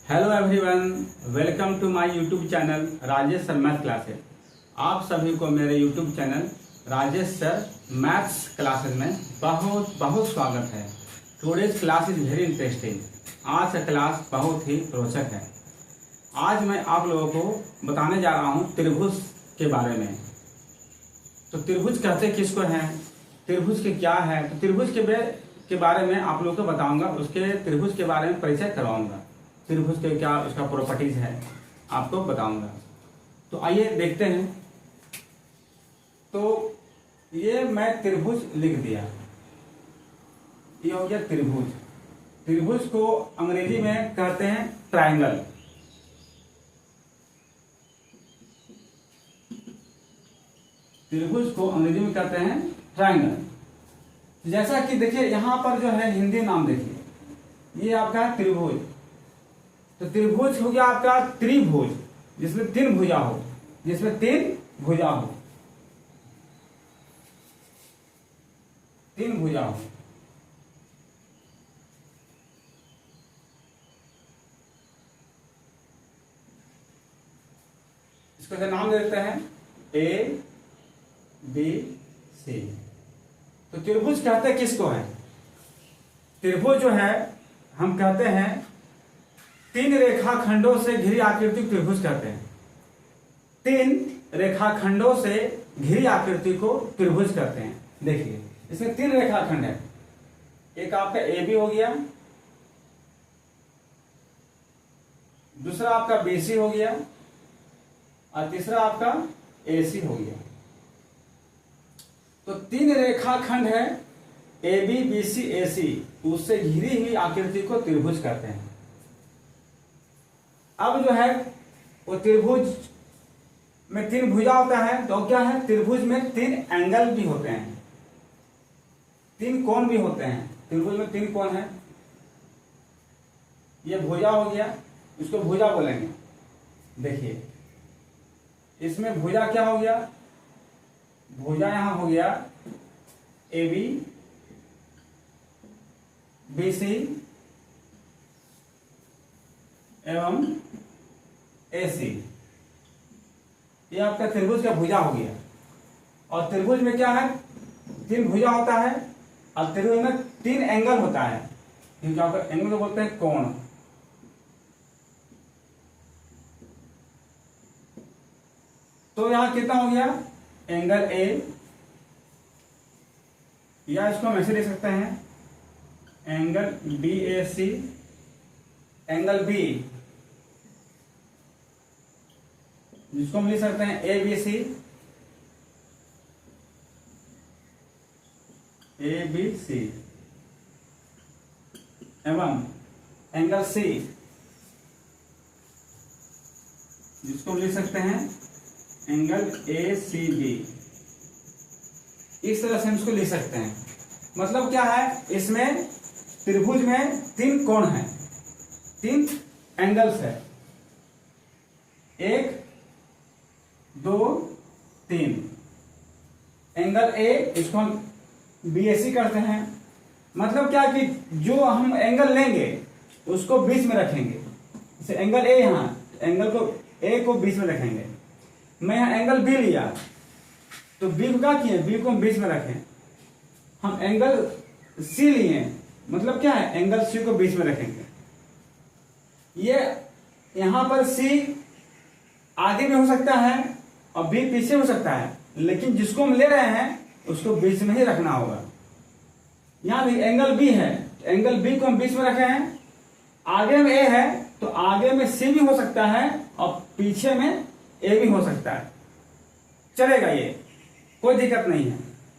Hello everyone, welcome to my YouTube channel Rajesh sir math classes. आप सभी को मेरे YouTube channel Rajesh sir maths classes में बहुत बहुत स्वागत है। Today's class is very interesting. आज का क्लास बहुत ही रोचक है। आज मैं आप लोगों को बताने जा रहा हूँ त्रिभुज के बारे में। तो त्रिभुज कहते किसको हैं, त्रिभुज के क्या है, तो त्रिभुज के बारे में आप लोगों को बताऊंगा। उसके त्रिभुज के बारे में परिचय करवाऊंगा। त्रिभुज के क्या उसका प्रॉपर्टीज है आपको बताऊंगा। तो आइए देखते हैं। तो ये मैं त्रिभुज लिख दिया, ये हो गया त्रिभुज। त्रिभुज को अंग्रेजी में कहते हैं ट्रायंगल। त्रिभुज को अंग्रेजी में कहते हैं ट्रायंगल। जैसा कि देखिए यहां पर जो है हिंदी नाम देखिए, ये आपका है त्रिभुज। तो त्रिभुज हो गया आपका त्रिभुज, जिसमें तीन भुजा हो, जिसमें तीन भुजा हो, तीन भुजा हो। इसको नाम दे देते हैं ए बी सी। तो त्रिभुज कहते हैं किसको है? त्रिभुज जो है हम कहते हैं तीन रेखाखंडों से घिरी आकृति को त्रिभुज कहते हैं। तीन रेखाखंडों से घिरी आकृति को त्रिभुज कहते हैं। देखिए इसमें तीन रेखाखंड है। एक आपका ए बी हो गया, दूसरा आपका बी सी हो गया, और तीसरा आपका ए सी हो गया। तो तीन रेखाखंड है ए बी बी सी ए सी, उससे घिरी हुई आकृति को त्रिभुज कहते हैं। अब जो है वो त्रिभुज में तीन भुजा होता है, तो क्या है त्रिभुज में तीन एंगल भी होते हैं, तीन कोण भी होते हैं। त्रिभुज में तीन कोण है। ये भुजा हो गया, इसको भुजा बोलेंगे। देखिए इसमें भुजा क्या हो गया, भुजा यहां हो गया ए बी बी सी एवं ए सी। ये आपका त्रिभुज का भुजा हो गया। और त्रिभुज में क्या है, तीन भुजा होता है, और त्रिभुज में तीन एंगल होता है। एंगल को बोलते हैं कोण। तो यहां कितना हो गया, एंगल ए, या इसको हम ऐसे लिख सकते हैं एंगल बी ए सी, एंगल बी जिसको हम लिख सकते हैं A B C, A B C, एवं एंगल सी जिसको हम लिख सकते हैं एंगल ए सी बी। इस तरह से हम इसको लिख सकते हैं। मतलब क्या है, इसमें त्रिभुज में तीन कोण हैं, तीन एंगल्स है, एक दो तीन। एंगल ए, इसको हम बीएसी करते हैं। मतलब क्या कि जो हम एंगल लेंगे उसको बीच में रखेंगे। जैसे एंगल ए, यहां एंगल को ए को बीच में रखेंगे। मैं यहां एंगल बी लिया, तो बी को क्या किए, बी को हम बीच में रखें। हम एंगल सी लिए, मतलब क्या है, एंगल सी को बीच में रखेंगे। ये यहां पर सी आगे में हो सकता है और बी पीछे हो सकता है, लेकिन जिसको हम ले रहे हैं उसको बीच में ही रखना होगा। यहां भी एंगल बी है, एंगल बी को हम बीच में रखे हैं। आगे में ए है तो आगे में सी भी हो सकता है और पीछे में ए भी हो सकता है, चलेगा, ये कोई दिक्कत नहीं है।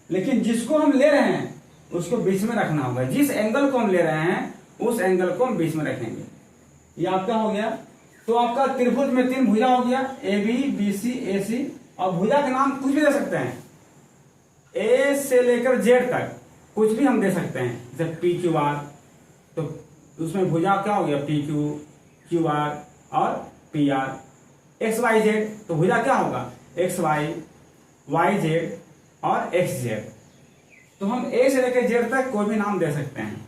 लेकिन जिसको हम ले रहे हैं उसको बीच में रखना होगा। जिस एंगल को हम ले रहे हैं उस एंगल को हम बीच में रखेंगे। ये आपका हो गया। तो आपका त्रिभुज में तीन भुजा हो गया, ए बी बी सी ए सी। और भुजा का नाम कुछ भी दे सकते हैं, ए से लेकर जेड तक कुछ भी हम दे सकते हैं। जैसे पी क्यू आर, तो उसमें भुजा क्या हो गया, पी क्यू, क्यू आर और P R. X Y Z, तो भुजा क्या होगा, एक्स वाई, वाई जेड और एक्स जेड। तो हम ए से लेकर जेड तक कोई भी नाम दे सकते हैं।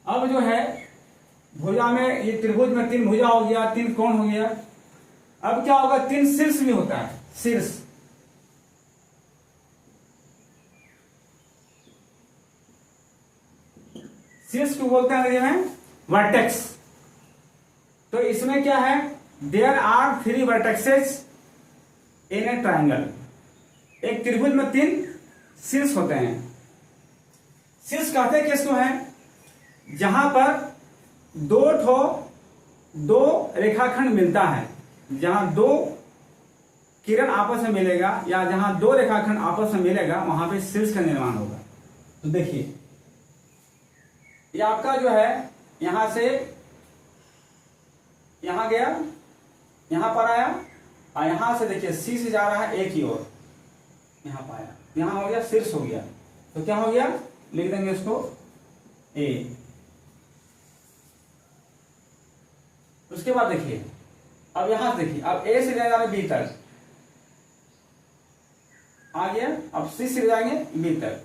अब जो है भुजा में, ये त्रिभुज में 3 भुजा हो गया, 3 कोण हो गया। अब क्या होगा, 3 शीर्ष भी होता है, शीर्ष। शीर्ष को बोलते हैं अंग्रेजी में वर्टेक्स। तो इसमें क्या है, there are 3 vertexes in a triangle. एक त्रिभुज में 3 शीर्ष होते हैं। शीर्ष कहते हैं किसको है, जहां पर दो रेखाखंड मिलता है, जहां 2 किरण आपस में मिलेगा या जहां 2 रेखाखंड आपस में मिलेगा, वहां पे शीर्ष का निर्माण होगा। तो देखिए ये आपका जो है, यहां से यहां गया, यहां पर आया, और यहां से देखिए सी से जा रहा है एक ही ओर, यहां पाया, यहां हो गया शीर्ष हो गया। तो क्या हो गया, लिख देंगे इसको ए। उसके बाद देखिए, अब यहां से देखिए, अब ए से जा रहे बी तक आ गया, अब सी से जाएंगे बी तक,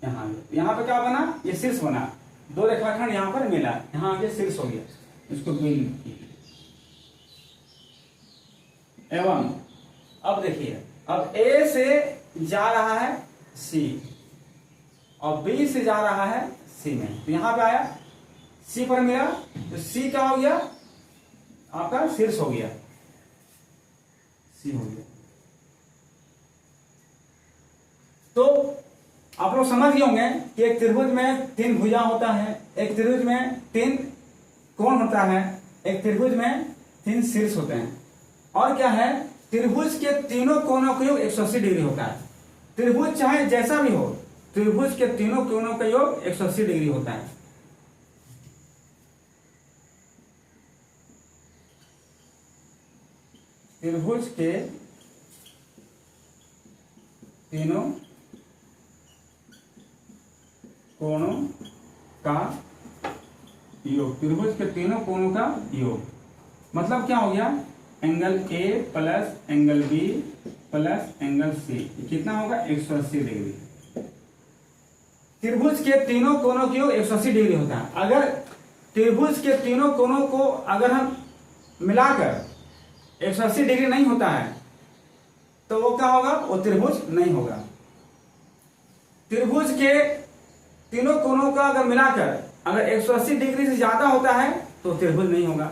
यहां पे क्या बना, ये शीर्ष बना, 2 रेखाखंड यहां पर मिला, यहां आगे शीर्ष हो गया, इसको बी लिखिए। एवं अब देखिए, अब ए से जा रहा है सी और बी से जा रहा है सी में, तो यहां पे आया, सी पर मिला, तो सी क्या हो गया, आपका शीर्ष हो गया, सी हो गया। तो आप लोग समझ गए होंगे कि एक त्रिभुज में 3 भुजा होता है, एक त्रिभुज में 3 कोण होता है, एक त्रिभुज में 3 शीर्ष होते हैं, और क्या है, त्रिभुज के तीनों कोणों का योग 180 डिग्री होता है। त्रिभुज चाहे जैसा भी हो, त्रिभुज के तीनों कोणों का योग 180 डिग्री होता है। त्रिभुज के तीनों कोणों का योग, त्रिभुज के तीनों कोणों का योग मतलब क्या हो गया, angle A plus angle B plus angle C, कितना होगा 180 डिग्री। त्रिभुज के तीनों कोणों की योग 180 डिग्री होता है। अगर त्रिभुज के तीनों कोणों को अगर हम मिलाकर 180 डिग्री नहीं होता है, तो वो क्या होगा, वो त्रिभुज नहीं होगा। त्रिभुज के तीनों कोणों का अगर मिलाकर अगर 180 डिग्री से ज्यादा होता है तो त्रिभुज नहीं होगा।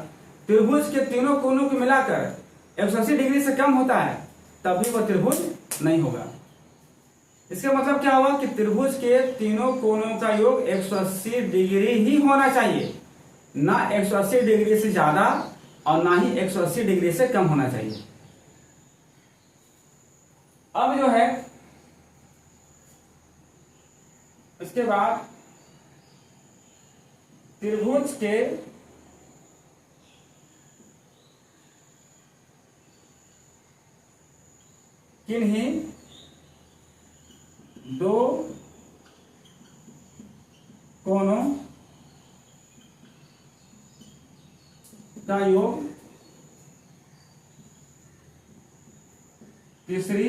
त्रिभुज के तीनों कोणों को मिलाकर 180 डिग्री से कम होता है तभी वह त्रिभुज नहीं होगा। इसका मतलब क्या हुआ कि त्रिभुज के तीनों कोणों का योग 180 डिग्री ही होना चाहिए, ना 180 डिग्री से ज्यादा और ना ही 180 डिग्री से कम होना चाहिए। अब जो है इसके बाद त्रिभुज के किन्हीं 2 कोणों का योग तीसरी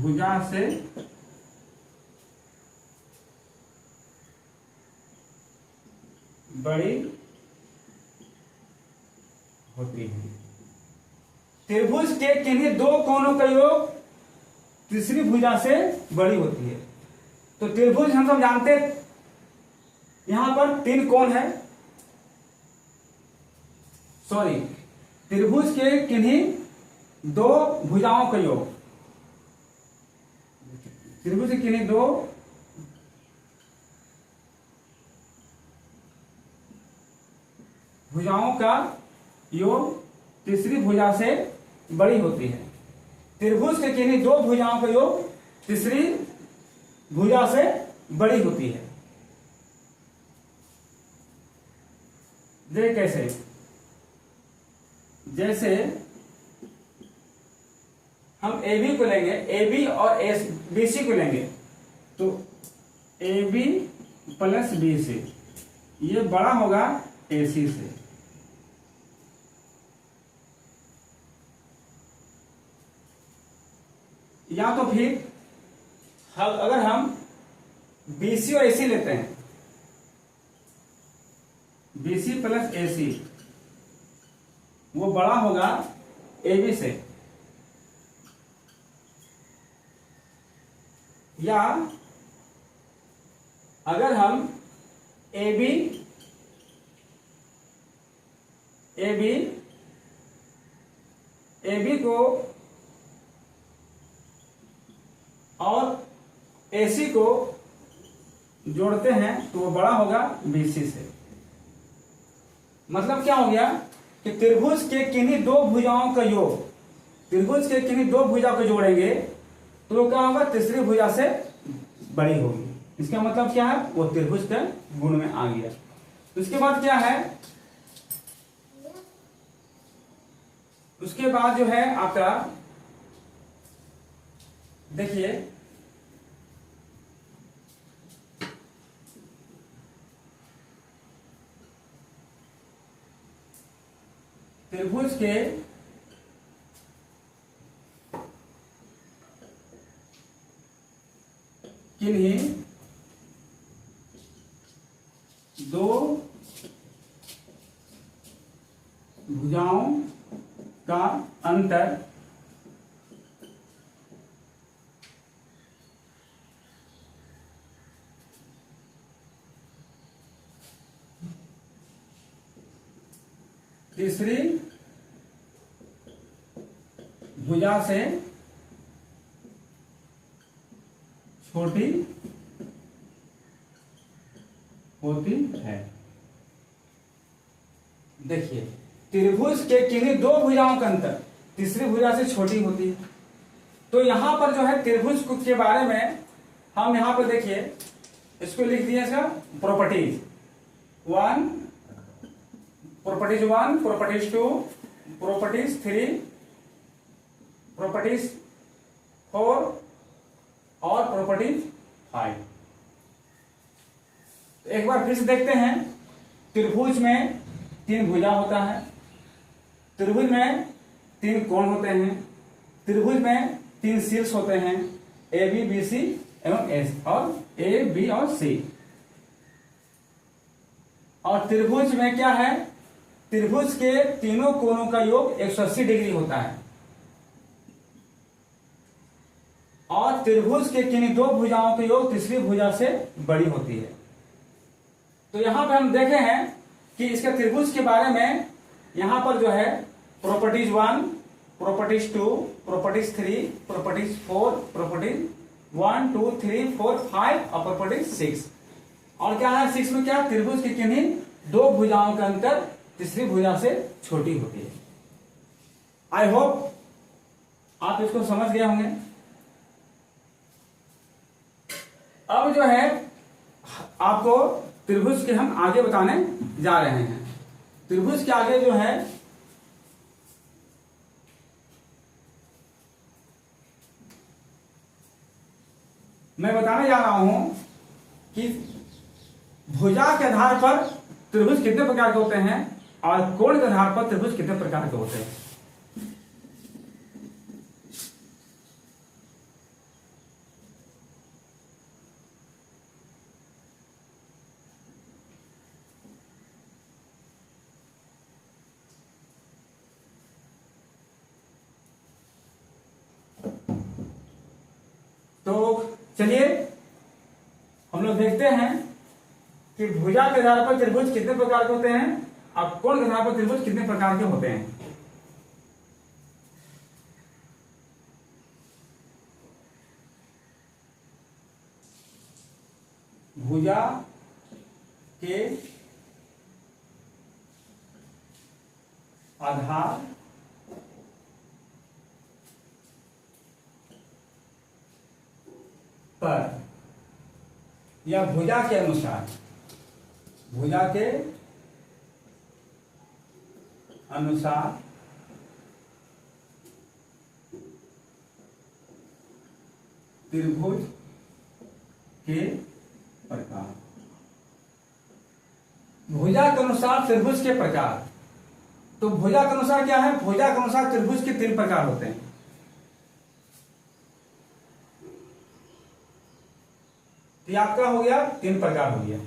भुजा से बड़ी होती है। त्रिभुज के किन्हीं 2 कोणों का योग तीसरी भुजा से बड़ी होती है। तो त्रिभुज हम सब जानते, यहां पर 3 कोण है, सॉरी, त्रिभुज के किन्हीं 2 भुजाओं का योग, त्रिभुज के किन्हीं 2 भुजाओं का योग तीसरी भुजा से बड़ी होती है। त्रिभुज के किन्हीं 2 भुजाओं का योग तीसरी भुजा से बड़ी होती है। देख कैसे, जैसे हम AB को लेंगे, AB और BC को लेंगे, तो AB प्लस BC ये बड़ा होगा AC से। या तो फिर अगर हम BC और AC लेते हैं BC प्लस AC वो बड़ा होगा AB से, या अगर हम AB को और AC को जोड़ते हैं तो वो बड़ा होगा BC से। मतलब क्या हो गया कि त्रिभुज के किन्हीं दो भुजाओं का योग, त्रिभुज के किन्हीं दो भुजा को जोड़ेंगे तो वो क्या होगा, तीसरी भुजा से बड़ी होगी। इसका मतलब क्या है, वो त्रिभुज के गुण में आ गया। उसके बाद क्या है, उसके बाद जो है आपका देखिए त्रिभुज के किन्हीं दो भुजाओं का अंतर तीसरी भुजा से छोटी होती है। देखिए त्रिभुज के किन्हीं दो भुजाओं का अंतर तीसरी भुजा से छोटी होती है। तो यहां पर जो है त्रिभुज के बारे में हम यहां पर देखिए इसको लिख दिए इसका properties one, properties 1, properties 2, properties 3, properties 4 और प्रॉपर्टीज 5। एक बार फिर से देखते हैं। त्रिभुज में 3 भुजा होता है, त्रिभुज में 3 कोण होते हैं, त्रिभुज में 3 शीर्ष होते हैं ए बी बी सी एवं एस, और ए बी और सी। और त्रिभुज में क्या है, त्रिभुज के तीनों कोणों का योग 180 डिग्री होता है। और त्रिभुज के किन्हीं दो भुजाओं का योग तीसरी भुजा से बड़ी होती है। तो यहां पे हम देखे हैं कि इसके त्रिभुज के बारे में यहां पर जो है properties 1, properties 2, properties 3, properties 4, properties 1, 2, 3, 4, 5 और प्रॉपर्टीज 6। और क्या है 6 में, क्या त्रिभुज के किन्हीं दो भुजाओं का अंतर तीसरी भुजा से छोटी होती है। आई होप आप इसको समझ गए होंगे। अब जो है आपको त्रिभुज के हम आगे बताने जा रहे हैं। त्रिभुज के आगे जो है मैं बताने जा रहा हूं कि भुजा के आधार पर त्रिभुज कितने प्रकार के होते हैं और कोण के आधार पर त्रिभुज कितने प्रकार के होते हैं। तो चलिए हम लोग देखते हैं कि भुजा के आधार पर त्रिभुज कितने प्रकार के होते हैं और कोण के आधार पर त्रिभुज कितने प्रकार के होते हैं। भुजा के आधार पर या भुजा के अनुसार, भुजा के अनुसार त्रिभुज के प्रकार। भुजा के अनुसार त्रिभुज के प्रकार। तो भुजा के अनुसार क्या है, भुजा के अनुसार त्रिभुज के 3 प्रकार होते हैं। तो आपका हो गया 3 प्रकार हो गया।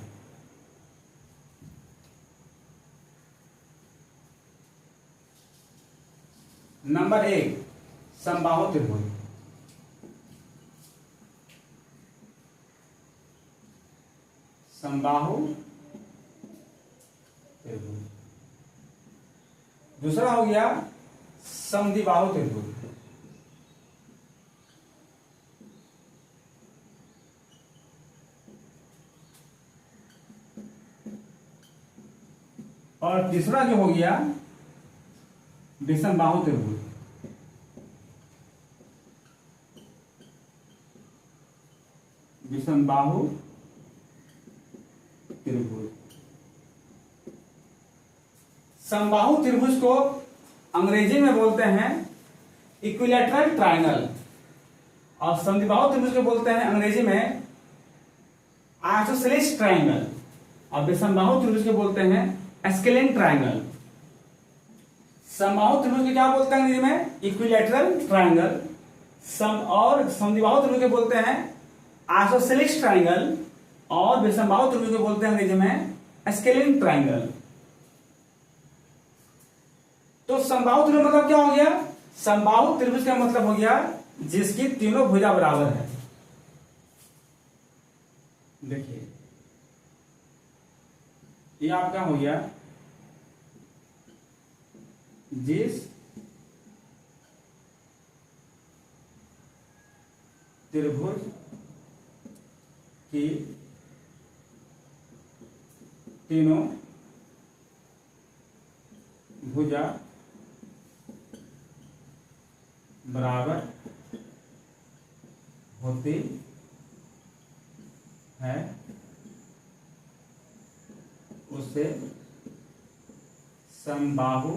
नंबर 1 समबाहु त्रिभुज, समबाहु त्रिभुज। दूसरा हो गया समद्विबाहु त्रिभुज, और तीसरा जो हो गया विषमबाहु त्रिभुज। विषमबाहु त्रिभुज। समबाहु त्रिभुज को अंग्रेजी में बोलते हैं इक्विलैटरल ट्रायंगल, और समद्विबाहु त्रिभुज को बोलते हैं अंग्रेजी में आइसोसेलेस ट्रायंगल, और विषमबाहु त्रिभुज को बोलते हैं एस्केलेन ट्रायंगल। समबाहु त्रिभुज को क्या बोलते हैं अंग्रेजी में? Equilateral triangle. और समद्विबाहु त्रिभुज को बोलते हैं आइसोसेलेस ट्रायंगल, और विषमबाहु त्रिभुज को बोलते हैं अंग्रेजी में एस्केलेन ट्रायंगल। तो समबाहु त्रिभुज मतलब क्या हो गया? समबाहु त्रिभुज का मतलब हो गया जिसकी तीनों भुजा बराबर है। देखिए ये आपका हो गया जिस त्रिभुज की तीनों भुजा बराबर होती है उसे समबाहु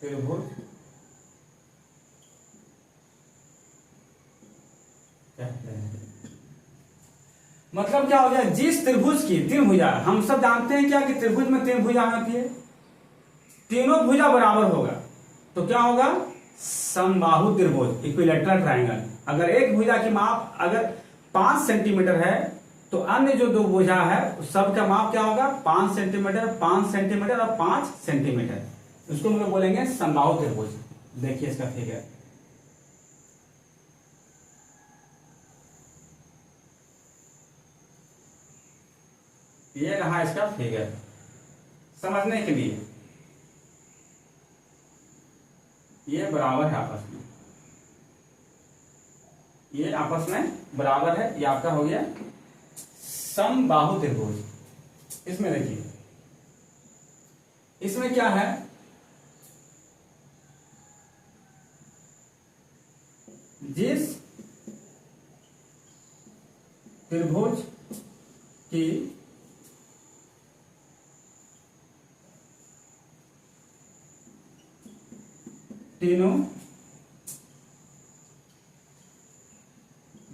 त्रिभुज कहते हैं। मतलब क्या हो गया? जिस त्रिभुज की तीन भुजा, हम सब जानते हैं क्या कि त्रिभुज में तीन भुजा होती है, तीनों भुजा बराबर होगा तो क्या होगा? समबाहु त्रिभुज, इक्विलैटरल ट्रायंगल। अगर एक भुजा की माप अगर 5 सेंटीमीटर है तो अन्य जो दो भुजा है सबका माप क्या होगा? 5 सेंटीमीटर, 5 सेंटीमीटर और 5 सेंटीमीटर। उसको हम लोग बोलेंगे समबाहु त्रिभुज। देखिए इसका फिगर, ये रहा इसका फिगर समझने के लिए। ये बराबर है आपस में, ये आपस में बराबर है। ये आपका हो गया समबाहु त्रिभुज। इसमें देखिए, इसमें क्या है? जिस त्रिभुज की तीनों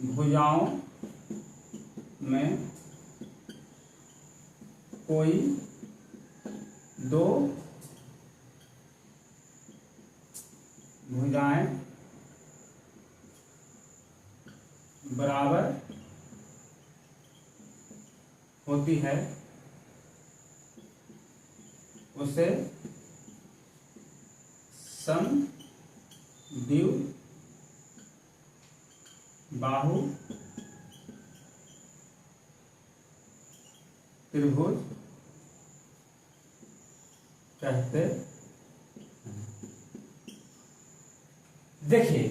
भुजाओं में कोई दो भुजाएं बराबर होती है उसे समद्विबाहु त्रिभुज कहते हैं। देखिए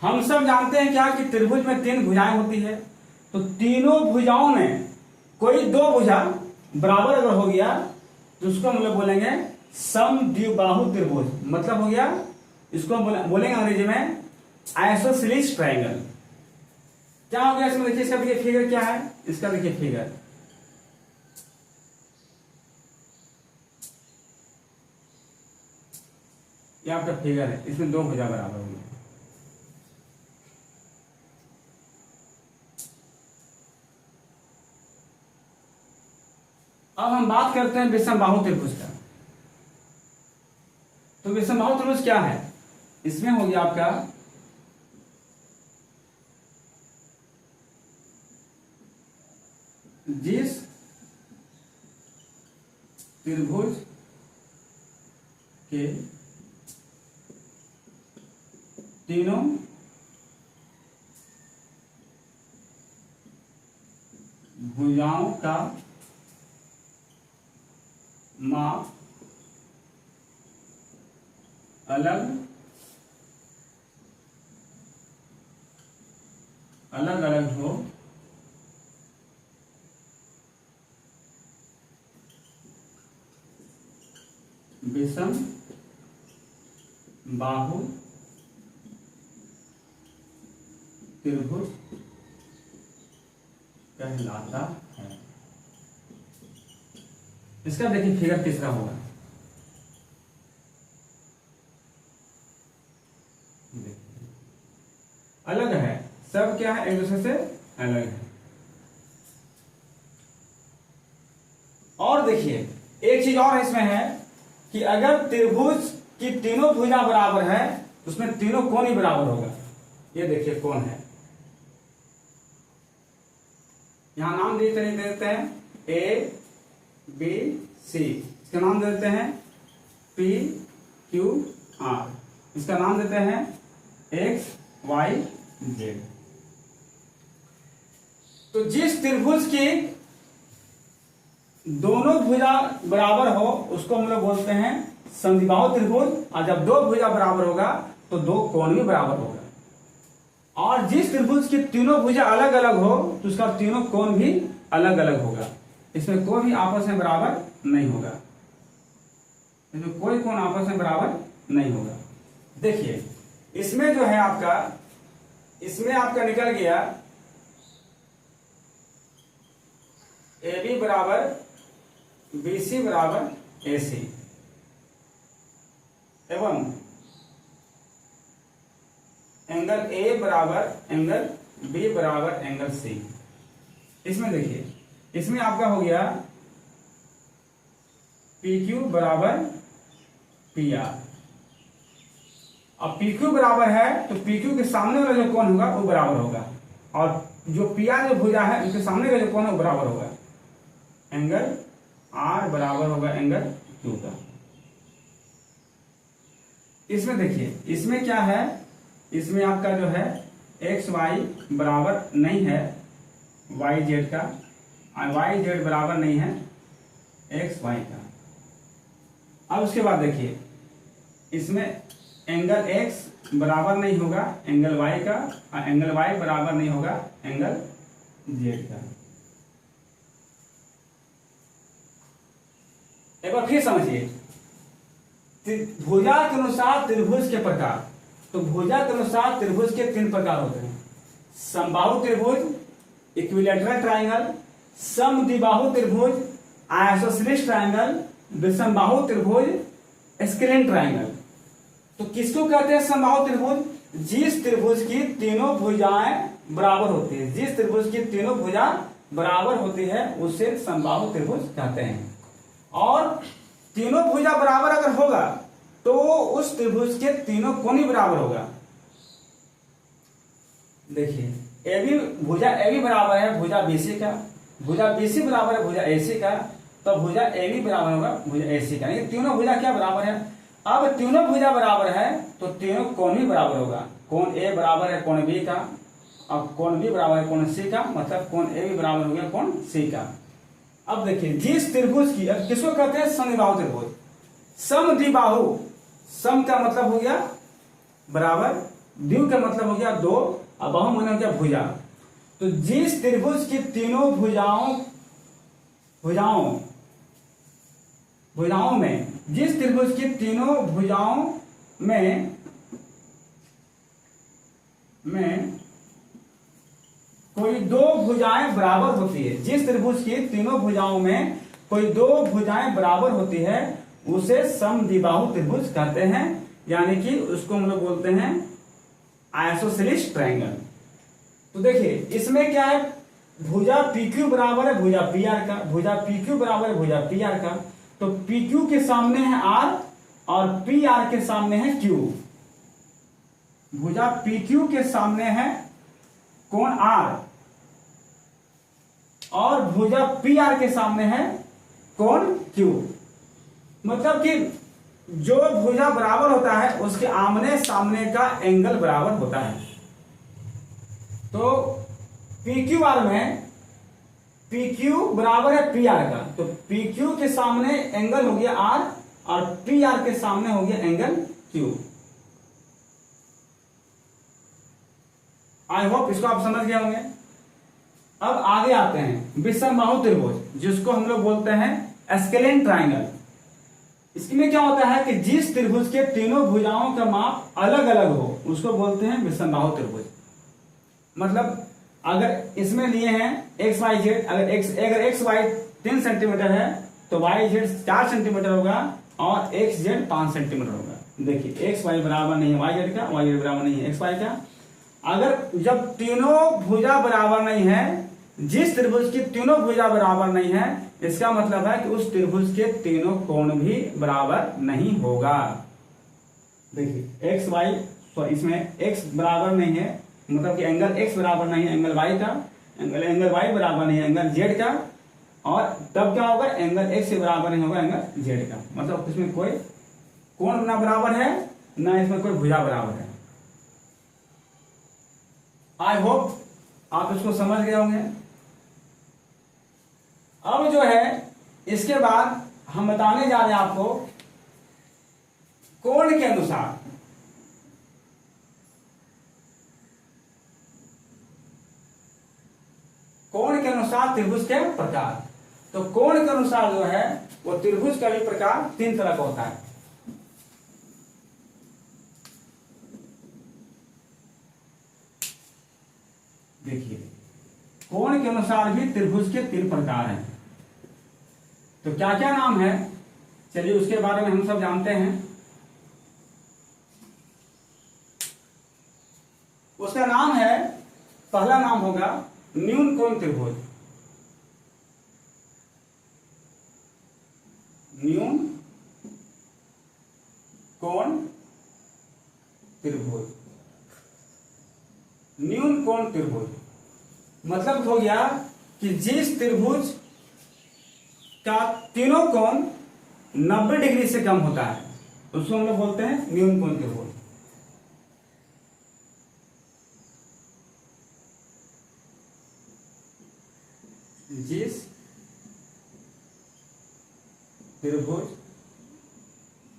हम सब जानते हैं क्या कि त्रिभुज में तीन भुजाएं होती है, तो तीनों भुजाओं में कोई दो भुजा बराबर अगर हो गया तो उसको हम लोग बोलेंगे समद्विबाहु त्रिभुज। मतलब हो गया, इसको बोलेंगे अंग्रेजी में आइसोसेलेस ट्रायंगल। क्या हो गया इसमें? देखिए इसका देखिए फिगर क्या है, इसका देखिए फिगर, ये आपका फिगर है, इसमें दो भुजा बराबर होंगे। अब हम बात करते हैं विषमबाहु त्रिभुज का। तो विषमबाहु त्रिभुज क्या है? इसमें हो गया आपका जिस त्रिभुज के तीनों भुजाओं का माप अलग अलग हो विषम बाहु त्रिभुज कहलाता है। इसका देखिए फिगर तीसरा होगा। अलग है, सब क्या है, एक दूसरे से अलग है। और देखिए एक चीज और इसमें है कि अगर त्रिभुज की तीनों भुजा बराबर है तो उसमें तीनों कोण ही बराबर होगा। ये देखिए कोण है, यहां नाम दे देते हैं ए बी सी, इसका नाम देते हैं पी क्यू आर, इसका नाम देते हैं एक्स वाई जेड। तो जिस त्रिभुज की दोनों भुजा बराबर हो उसको हम लोग बोलते हैं समद्विबाहु त्रिभुज, और जब दो भुजा बराबर होगा तो दो कोण भी बराबर होगा। और जिस त्रिभुज की तीनों भुजा अलग अलग हो तो उसका तीनों कोण भी अलग अलग होगा, इसमें कोई भी आपस में बराबर नहीं होगा, इसमें कोई कोण आपस में बराबर नहीं होगा। देखिए इसमें जो है आपका, इसमें आपका निकल गया ए बी बराबर बी सी बराबर ए सी, एवं एंगल ए बराबर एंगल बी बराबर एंगल सी। इसमें देखिए इसमें आपका हो गया पी क्यू बराबर पी आर। अब पी क्यू बराबर है तो पी क्यू के सामने वाला जो कोण होगा वो बराबर होगा, और जो पी आर जो भुजा है उसके सामने का जो कोण है वो बराबर होगा। एंगल आर बराबर होगा एंगल क्यू का। इसमें देखिए इसमें क्या है, इसमें आपका जो है एक्स वाई बराबर नहीं है वाई जेड का, और वाई जेड बराबर नहीं है एक्स वाई का। अब उसके बाद देखिए इसमें एंगल एक्स बराबर नहीं होगा एंगल वाई का, और एंगल वाई बराबर नहीं होगा एंगल जेड का। एक बार फिर समझिए, भुजा के अनुसार त्रिभुज के प्रकार। तो भुजा के अनुसार त्रिभुज के तीन प्रकार होते हैं: समबाहु त्रिभुज, इक्विलैटरल ट्रायंगल, समद्विबाहु त्रिभुज, आइसोसेलेस ट्रायंगल, विषमबाहु त्रिभुज, स्केलेन ट्रायंगल। तो किसको कहते हैं समबाहु त्रिभुज? जिस त्रिभुज की तीनों भुजाएं बराबर होती है, जिस त्रिभुज की तीनों भुजा बराबर होती है उसे समबाहु त्रिभुज कहते हैं। और तीनों भुजा बराबर अगर होगा तो उस त्रिभुज के तीनों कोण ही बराबर होगा। देखिए ए बी भुजा ए बी बराबर है भुजा बीसी का, भुजा बीसी बराबर है भुजा एसी का, तो भुजा ए बी बराबर होगा भुजा एसी का। ये तीनों भुजा क्या बराबर है? अब तीनों भुजा बराबर है तो तीनों कोण भी बराबर होगा। कोण ए बराबर है कोण बी का, अब कोण बी बराबर है कोण सी का, मतलब कोण ए बी बराबर हो गया कोण सी का। अब देखिए जिस त्रिभुज की, अब किसको कहते हैं? समद्विबाहु त्रिभुज। समद्विबाहु, सम का मतलब हो गया बराबर, द्वि का मतलब हो गया दो, और बाहु माने हो गया भुजा। तो जिस त्रिभुज की तीनों भुजाओं में, जिस त्रिभुज की तीनों भुजाओं में कोई दो भुजाएं बराबर होती है, जिस त्रिभुज की तीनों भुजाओं में कोई दो भुजाएं बराबर होती है उसे समद्विबाहु त्रिभुज कहते हैं, यानी कि उसको हम लोग बोलते हैं आइसोसेलेस ट्रायंगल। तो देखिए इसमें क्या है, भुजा PQ बराबर है भुजा PR का, भुजा PQ बराबर है भुजा PR का। तो PQ के सामने है R और PR के सामने है Q। भुजा PQ के सामने है कोण R और भुजा PR के सामने है कोण Q। मतलब कि जो भुजा बराबर होता है उसके आमने सामने का एंगल बराबर होता है। तो PQR में PQ बराबर है PR का, तो PQ के सामने एंगल हो गया R और PR के सामने हो गया एंगल Q। आई होप इसको आप समझ गए होंगे। अब आगे आते हैं विषमबाहु त्रिभुज, जिसको हम लोग बोलते हैं एस्केलेन ट्राइंगल। इसमें क्या होता है कि जिस त्रिभुज के तीनों भुजाओं का माप अलग अलग हो उसको बोलते हैं विषमबाहु त्रिभुज। मतलब अगर इसमें लिए हैं एक्स वाई जेड, अगर एक्स वाई 3 सेंटीमीटर है तो वाई जेड 4 सेंटीमीटर होगा और एक्स जेड 5 सेंटीमीटर होगा। देखिए एक्स वाई बराबर नहीं है वाई जेड का, वाई जेड बराबर नहीं है एक्स वाई का। अगर जब तीनों भुजा बराबर नहीं है, जिस त्रिभुज की तीनों भुजा बराबर नहीं है, इसका मतलब है कि उस त्रिभुज के तीनों कोण भी बराबर नहीं होगा। देखिए एक्स वाई, तो इसमें एक्स बराबर नहीं है, मतलब कि एंगल एक्स बराबर नहीं है एंगल वाई का, एंगल वाई बराबर नहीं है एंगल जेड का, और तब क्या होगा एंगल एक्स से बराबर नहीं होगा एंगल जेड का। मतलब इसमें कोई कोण ना बराबर है ना इसमें कोई भुजा बराबर है। आई होप आप इसको समझ गए होंगे। अब जो है इसके बाद हम बताने जा रहे हैं आपको कोण के अनुसार त्रिभुज के प्रकार। तो कोण के अनुसार जो है वो त्रिभुज का भी प्रकार 3 तरह का होता है। देखिए कोण के अनुसार भी त्रिभुज के 3 प्रकार हैं। तो क्या क्या नाम है, चलिए उसके बारे में हम सब जानते हैं। उसका नाम है, पहला नाम होगा न्यून कोण त्रिभुज। न्यून कोण त्रिभुज। न्यून कोण त्रिभुज मतलब हो गया कि जिस त्रिभुज का तीनों कोण 90 डिग्री से कम होता है उसको हम लोग बोलते हैं न्यून कोण त्रिभुज। जिस त्रिभुज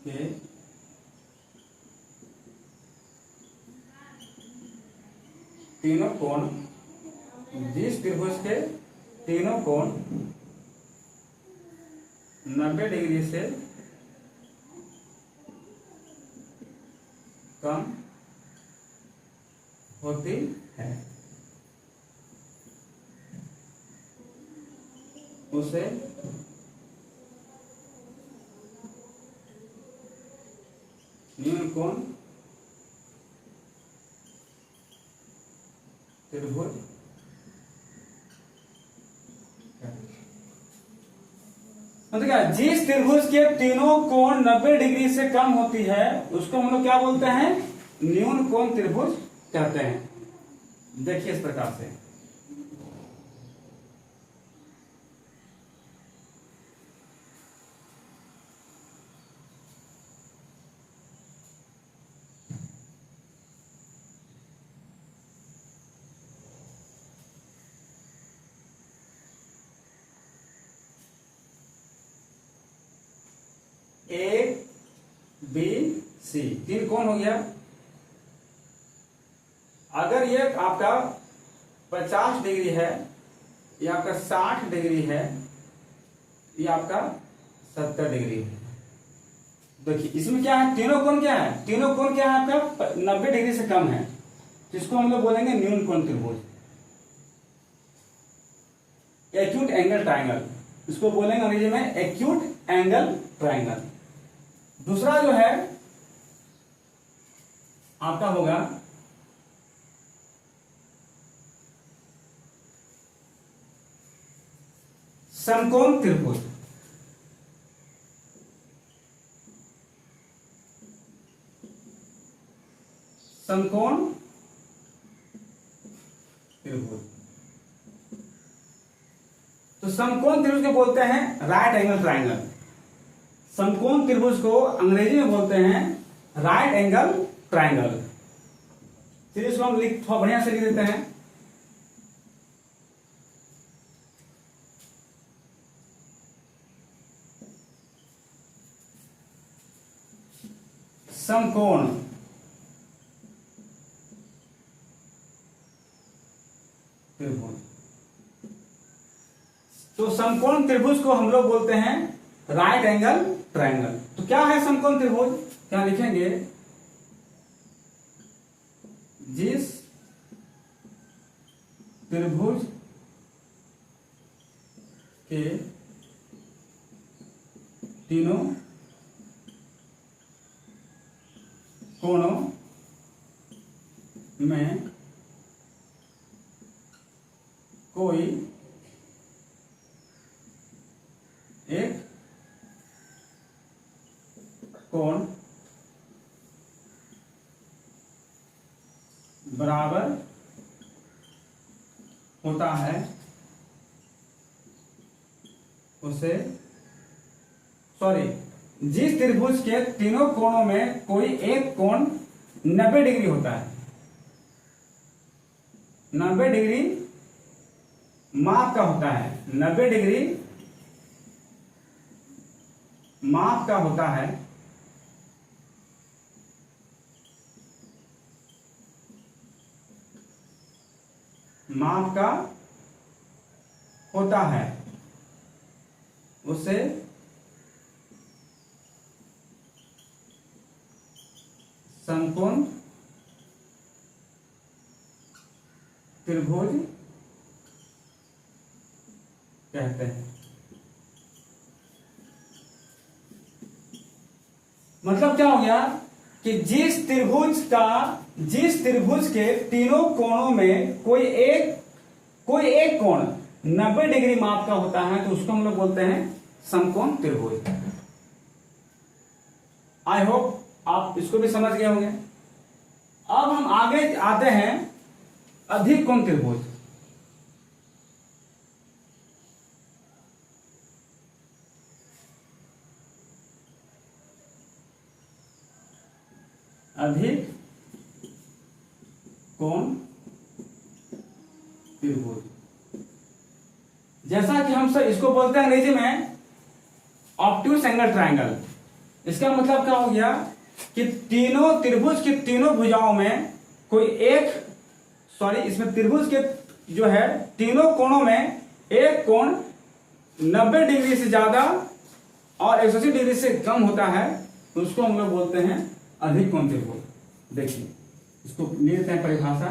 के तीनों कोण, जिस त्रिभुज के तीनों कोण 90 डिग्री से कम होती है उसे न्यून कोण त्रिभुज। मतलब क्या, जिस त्रिभुज के तीनों कोण 90 डिग्री से कम होती है उसको हम लोग क्या बोलते हैं, न्यून कोण त्रिभुज कहते हैं। देखिए इस प्रकार से ए बी सी 3 कोण हो गया। अगर ये आपका 50 डिग्री है, ये आपका 60 डिग्री है, ये आपका 70 डिग्री है। देखिए इसमें क्या है, तीनों कोण क्या है, तीनों कोण क्या है आपका 90 डिग्री से कम है, जिसको हम लोग बोलेंगे न्यून कोण त्रिभुज, एक्यूट एंगल ट्राइंगल। इसको बोलेंगे अंग्रेजी में एक्यूट एंगल ट्राइंगल। दूसरा जो है आपका होगा समकोण त्रिभुज। समकोण त्रिभुज, तो समकोण त्रिभुज को बोलते हैं राइट एंगल ट्राइंगल। समकोण त्रिभुज को अंग्रेजी में बोलते हैं राइट एंगल ट्रायंगल। चलिए इसको हम थोड़ा बढ़िया से लिख देते हैं। समकोण त्रिभुज, तो समकोण त्रिभुज को हम लोग बोलते हैं राइट एंगल ट्रायंगल। तो क्या है समकोण त्रिभुज? क्या लिखेंगे? जिस त्रिभुज के तीनों कोणों में कोई एक कोण बराबर होता है, उसे जिस त्रिभुज के तीनों कोणों में कोई एक कोण 90 डिग्री होता है। 90 डिग्री माप का होता है। 90 डिग्री माप का होता है, माप का होता है, उसे समकोण त्रिभुज कहते हैं। मतलब क्या हो गया कि जिस त्रिभुज के तीनों कोणों में कोई एक कोण 90 डिग्री माप का होता है, तो उसको हम लोग बोलते हैं समकोण त्रिभुज। आई होप आप इसको भी समझ गए होंगे। अब हम आगे आते हैं अधिक कोण त्रिभुज। अधिक कोण त्रिभुज, जैसा कि हम सब इसको बोलते हैं अंग्रेजी में ऑब्ट्यूज एंगल ट्रायंगल। इसका मतलब क्या हो गया कि तीनों त्रिभुज की तीनों भुजाओं में कोई एक इसमें त्रिभुज के जो है तीनों कोणों में एक कोण 90 डिग्री से ज्यादा और 180 डिग्री से कम होता है, तो उसको हम लोग बोलते हैं अधिक कोण त्रिभुज। देखिए इसको लेते हैं परिभाषा।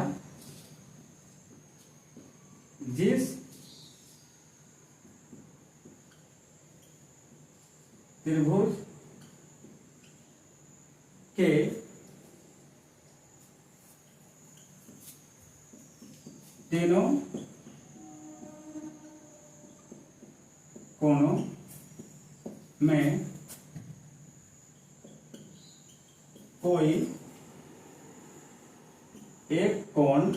जिस त्रिभुज के तीनों कोणों में कोई एक कोण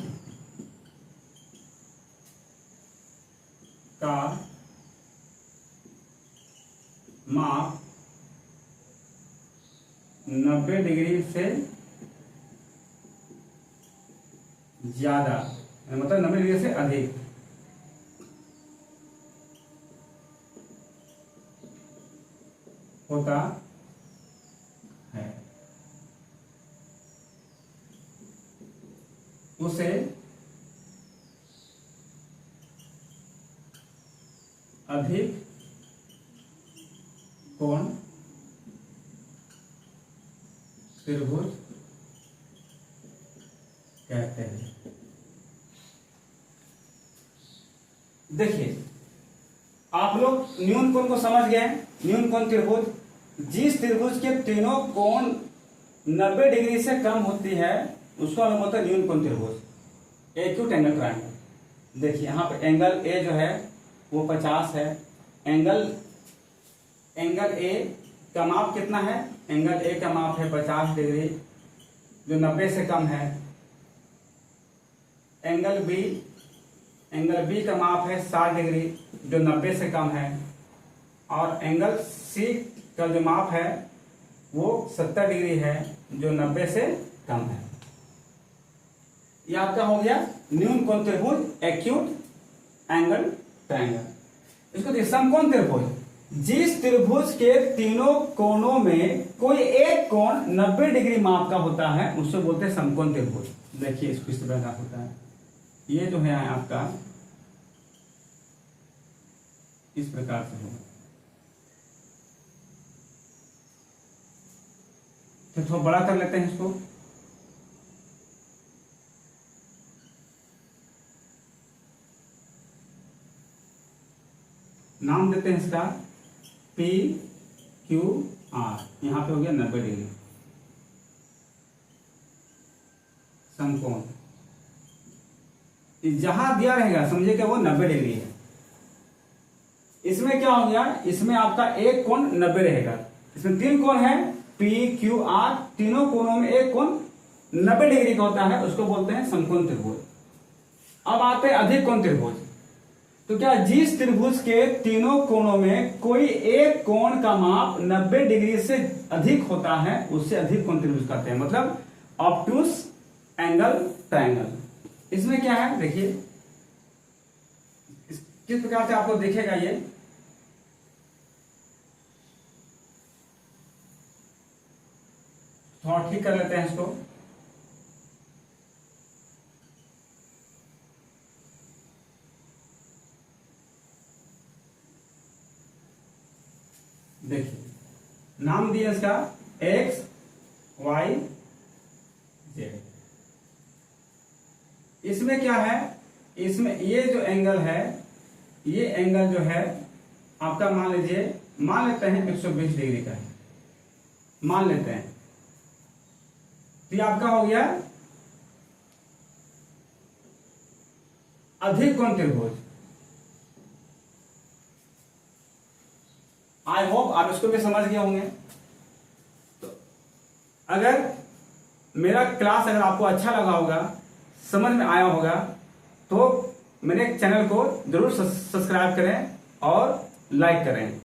का माप 90 डिग्री से ज्यादा, मतलब 90 डिग्री से अधिक होता है, उसे अधिक कोण त्रिभुज कहते हैं। देखिए आप लोग न्यून कोण को समझ गए। न्यून कोण त्रिभुज, जिस त्रिभुज के तीनों कोण 90 डिग्री से कम होती है उसको हम बोलते हैं न्यून कोण त्रिभुज, एक्यूट एंगल ट्रायंगल। देखिए यहाँ पे एंगल ए जो है वो 50 है। एंगल ए का माप कितना है? एंगल ए का माप है 50 डिग्री जो 90 से कम है। एंगल बी का माप है 60 डिग्री जो 90 से कम है। और एंगल का जो माप है वो 70 डिग्री है, जो 90 से कम है। ये आपका हो गया न्यून कोण त्रिभुज, एक्यूट एंगल ट्रायंगल। इसको देखिए समकोण त्रिभुज, जिस त्रिभुज के तीनों कोणों में कोई एक कोण 90 डिग्री माप का होता है उससे बोलते हैं समकोण त्रिभुज। देखिए इसको इस तरह का होता है, ये जो है आपका इस प्रकार से होगा। तो थोड़ा बड़ा कर लेते हैं इसको। नाम देते हैं इसका पी क्यू आर, यहां पे हो गया 90 डिग्री समकोण। जहां दिया रहेगा समझिए कि वो 90 डिग्री है। इसमें क्या हो गया, इसमें आपका एक कोण 90 रहेगा। इसमें 3 कोण है पी क्यू आर, तीनों कोणों में एक कोण 90 डिग्री का होता है, उसको बोलते हैं समकोण त्रिभुज। अब आते हैं अधिक कोण त्रिभुज। तो क्या जिस त्रिभुज के तीनों कोणों में कोई एक कोण का माप 90 डिग्री से अधिक होता है उससे अधिक कोण त्रिभुज कहते हैं, मतलब ऑब्टूस एंगल ट्रायंगल। इसमें क्या है देखिए, किस प्रकार से आपको दिखेगा ये। थोड़ा ठीक कर लेते हैं इसको। देखिए नाम दिया इसका एक्स वाई जेड। इसमें क्या है, इसमें ये जो एंगल है, ये एंगल जो है आपका मान लेते हैं 120 डिग्री का है, मान लेते हैं। तो ये आपका हो गया अधिक कोण त्रिभुज। आई होप आप इसको भी समझ गए होंगे। तो अगर मेरा क्लास अगर आपको अच्छा लगा होगा, समझ में आया होगा, तो मेरे चैनल को जरूर सब्सक्राइब करें और लाइक करें।